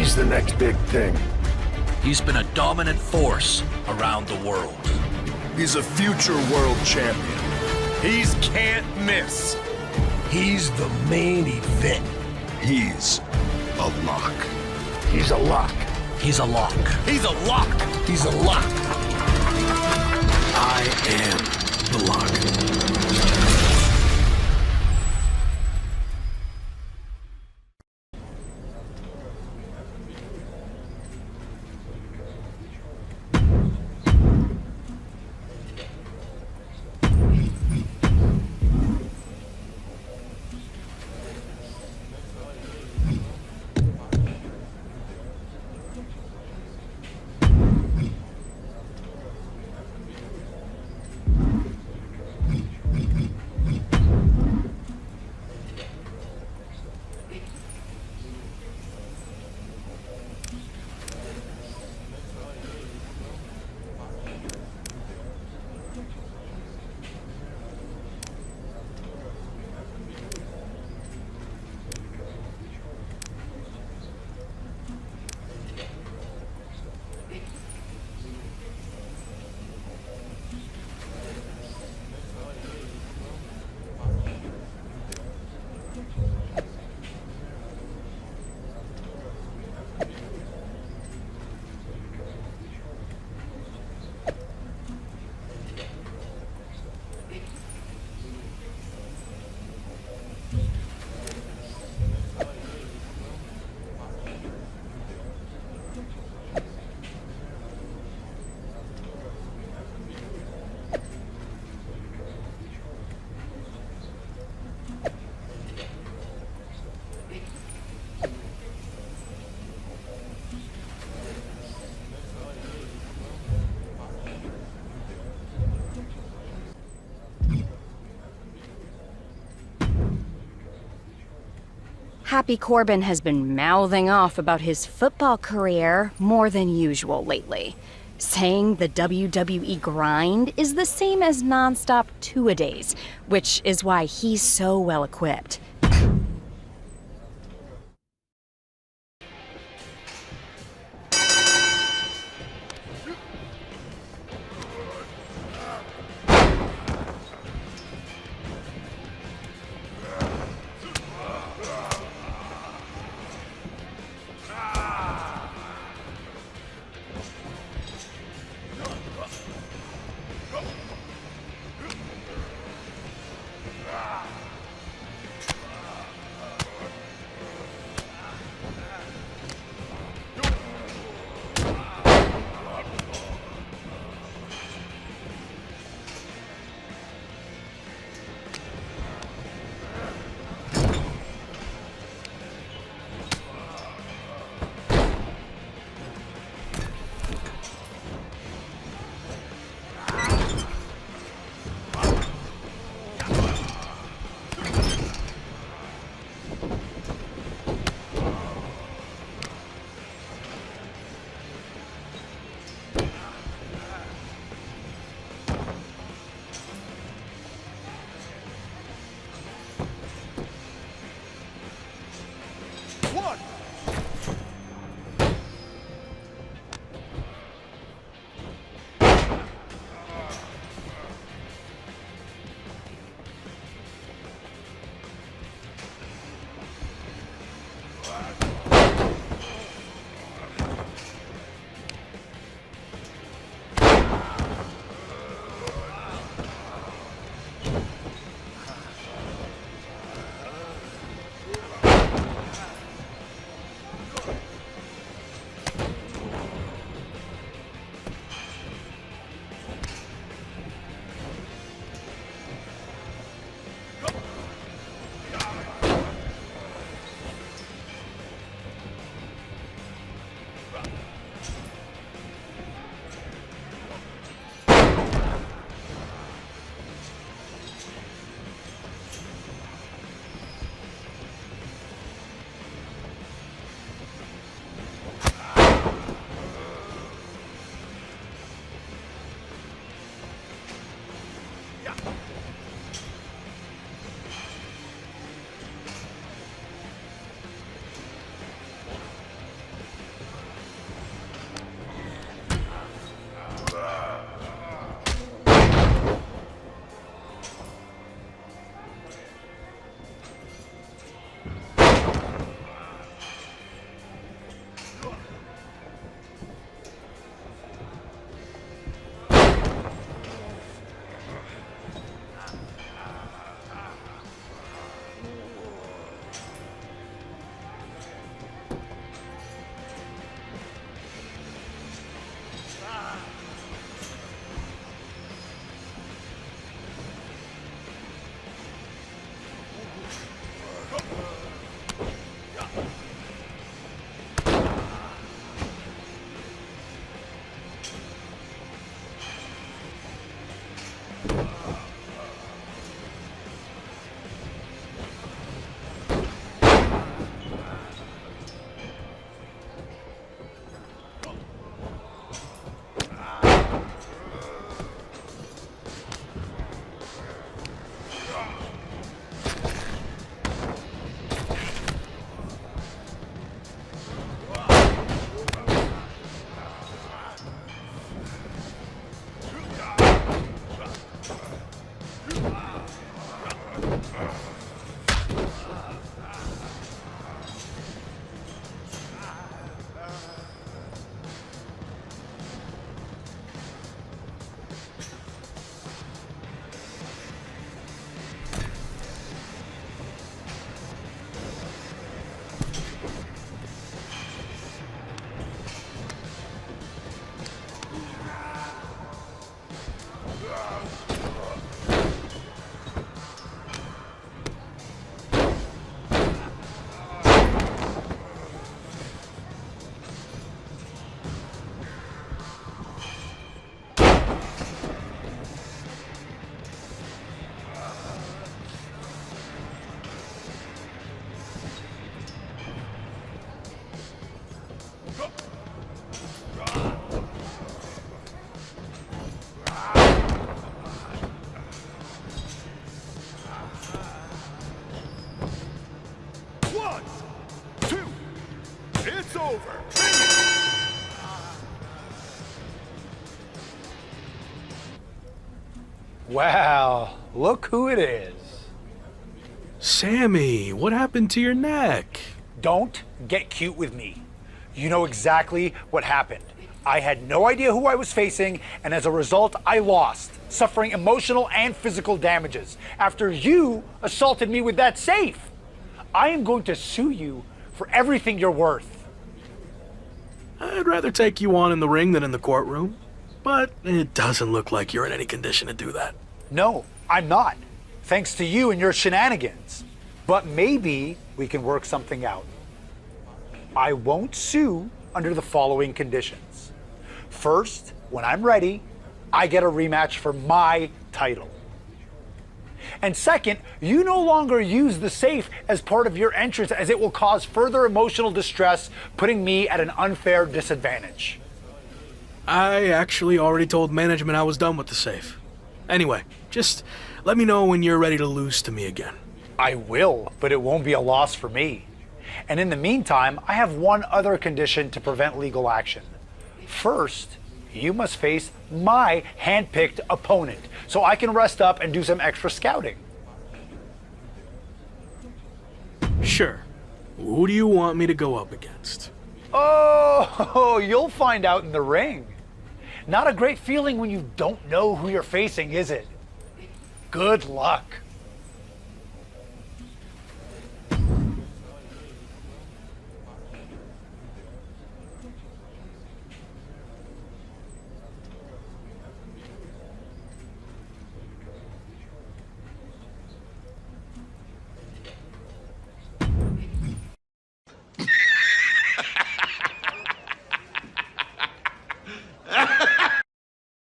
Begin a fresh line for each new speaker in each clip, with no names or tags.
He's the next big thing.
He's been a dominant force around the world.
He's a future world champion. He's can't miss.
He's the main event.
He's a lock. He's a lock.
He's a lock.
He's a lock.
He's a lock.
I am the lock.
Happy Corbin has been mouthing off about his football career more than usual lately, saying the WWE grind is the same as nonstop two-a-days, which is why he's so well equipped.
It's over.
Wow, look who it is.
Sammy, what happened to your neck?
Don't get cute with me. You know exactly what happened. I had no idea who I was facing, and as a result, I lost, suffering emotional and physical damages after you assaulted me with that safe. I am going to sue you for everything you're worth.
I'd rather take you on in the ring than in the courtroom, but it doesn't look like you're in any condition to do that.
No, I'm not, thanks to you and your shenanigans. But maybe we can work something out. I won't sue under the following conditions. First, when I'm ready, I get a rematch for my title. And second, you no longer use the safe as part of your entrance, as it will cause further emotional distress, putting me at an unfair disadvantage.
I actually already told management I was done with the safe. Anyway, just let me know when you're ready to lose to me again.
I will, but it won't be a loss for me. And in the meantime, I have one other condition to prevent legal action. First, you must face my hand-picked opponent, so I can rest up and do some extra scouting.
Sure. Who do you want me to go up against?
Oh, you'll find out in the ring. Not a great feeling when you don't know who you're facing, is it? Good luck.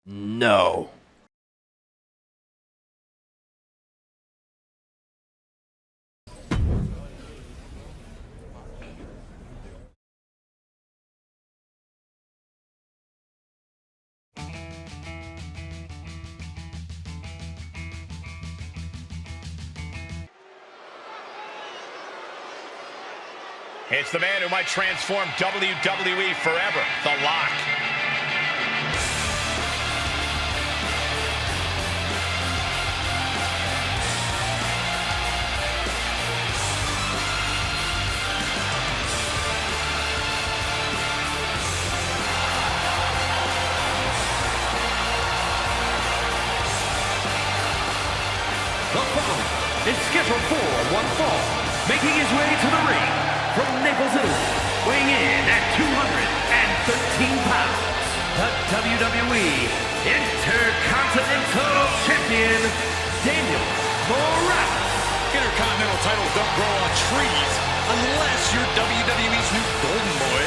No.
It's the man who might transform WWE forever, The Lock.
The following is scheduled for one fall, making his way to the ring from Naples, Italy, weighing in at 213 pounds, the WWE Intercontinental Champion, Daniel Morales.
Intercontinental titles don't grow on trees unless you're WWE's new golden boy.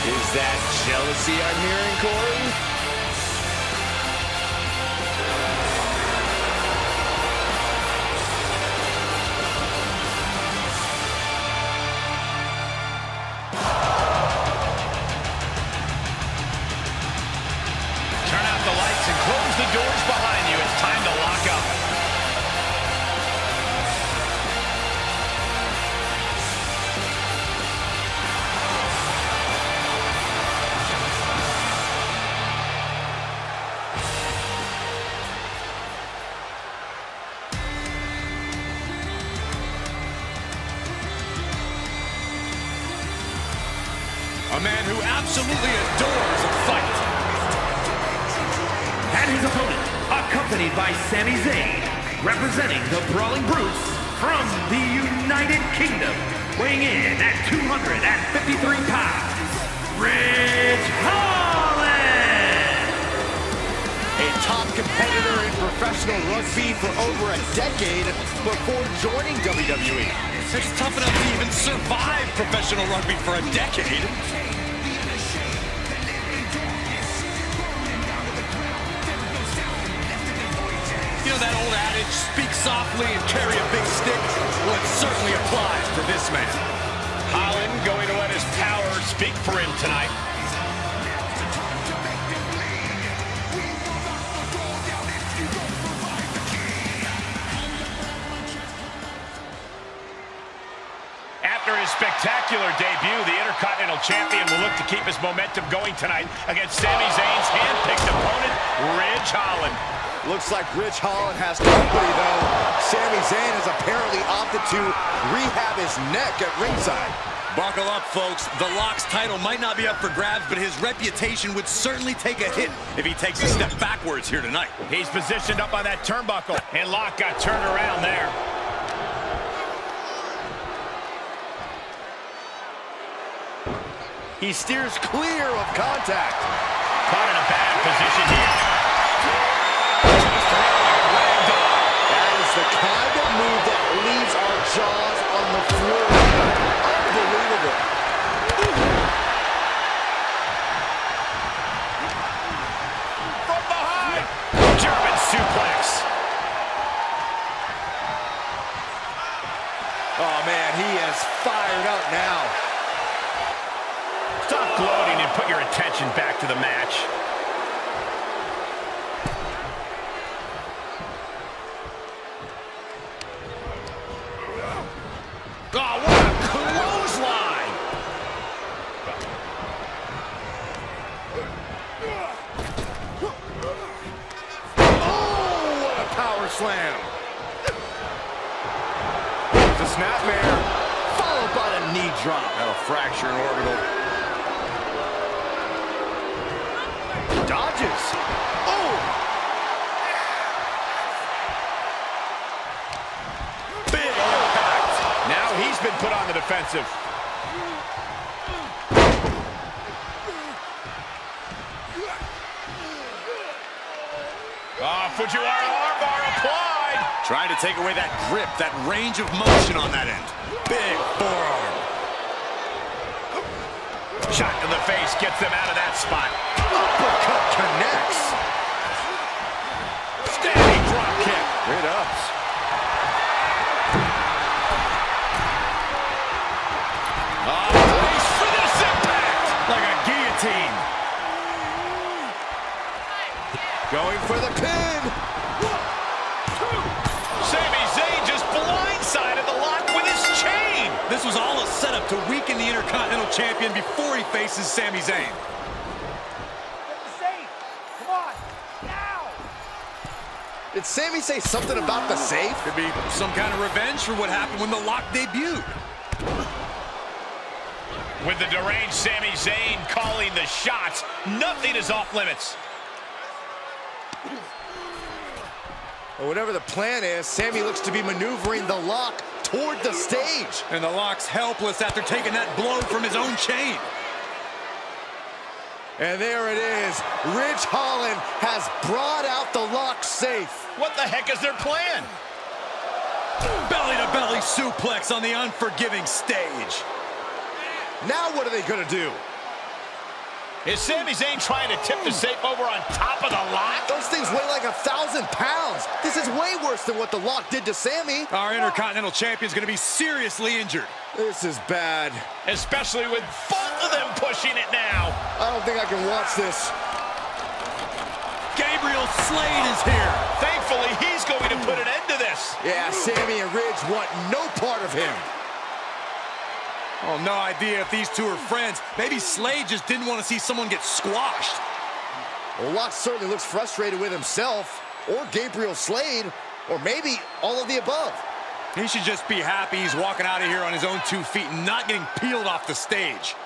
Is that jealousy I'm hearing, Corey? Close the doors behind you. It's time to lock up. A man who absolutely adores a fight.
And his opponent, accompanied by Sami Zayn, representing the Brawling Brutes from the United Kingdom, weighing in at 253 pounds, Ridge Holland!
A top competitor in professional rugby for over a decade before joining WWE. It's tough enough to even survive professional rugby for a decade. You know that old adage, speak softly and carry a big stick? Well, it certainly applies to this man. Holland going to let his power speak for him tonight. After his spectacular debut, the Intercontinental Intercontinental Champion will look to keep his momentum going tonight against Sami Zayn's hand-picked opponent, Ridge Holland.
Looks like Ridge Holland has company, though. Sami Zayn has apparently opted to rehab his neck at ringside.
Buckle up, folks. The Lock's title might not be up for grabs, but his reputation would certainly take a hit if he takes a step backwards here tonight. He's positioned up on that turnbuckle, and Lock got turned around there.
He steers clear of contact.
Caught in a bad position here. Just around like a rag doll.
That is the kind of move that leaves our jaws on the floor. Unbelievable.
From behind. German suplex.
Oh, man, he is fired up now.
Stop gloating and put your attention back to the match. Oh, what a clothesline!
Oh, what a power slam. It's a snapmare, followed by the knee drop.
That'll fracture an orbital.
Dodges. Oh!
Big impact. Now he's been put on the defensive. Fujiwara armbar applied. Trying to take away that grip, that range of motion on that end. Big forearm. Shot to the face gets them out of that spot.
Uppercut connects.
Standing drop kick.
Great ups.
Brace for this impact. Like a guillotine.
Going for the pin.
Sami Zayn just blindsided the Lock with his chain. This was all a setup to weaken the Intercontinental Champion before he faces Sami Zayn.
Come on, now!
Did Sami say something about the safe?
Could be some kind of revenge for what happened when the Lock debuted. With the deranged Sami Zayn calling the shots, nothing is off limits.
Well, whatever the plan is, Sami looks to be maneuvering the Lock toward the stage.
And the Lock's helpless after taking that blow from his own chain.
And there it is. Ridge Holland has brought out the Lock safe.
What the heck is their plan? Belly-to-belly suplex on the unforgiving stage.
Now what are they going to do?
Is Sami Zayn trying to tip the safe over on top of the Lock?
Those things weigh like 1,000 pounds. This is way worse than what the Lock did to Sami.
Our Intercontinental Champion's going to be seriously injured.
This is bad.
Especially with both of them pushing it now.
I don't think I can watch this.
Gabriel Slade is here. Thankfully, he's going to put an end to this.
Yeah, Sami and Ridge want no part of him.
Oh, no idea if these two are friends. Maybe Slade just didn't want to see someone get squashed.
Well, Lock certainly looks frustrated with himself, or Gabriel Slade, or maybe all of the above.
He should just be happy he's walking out of here on his own 2 feet and not getting peeled off the stage.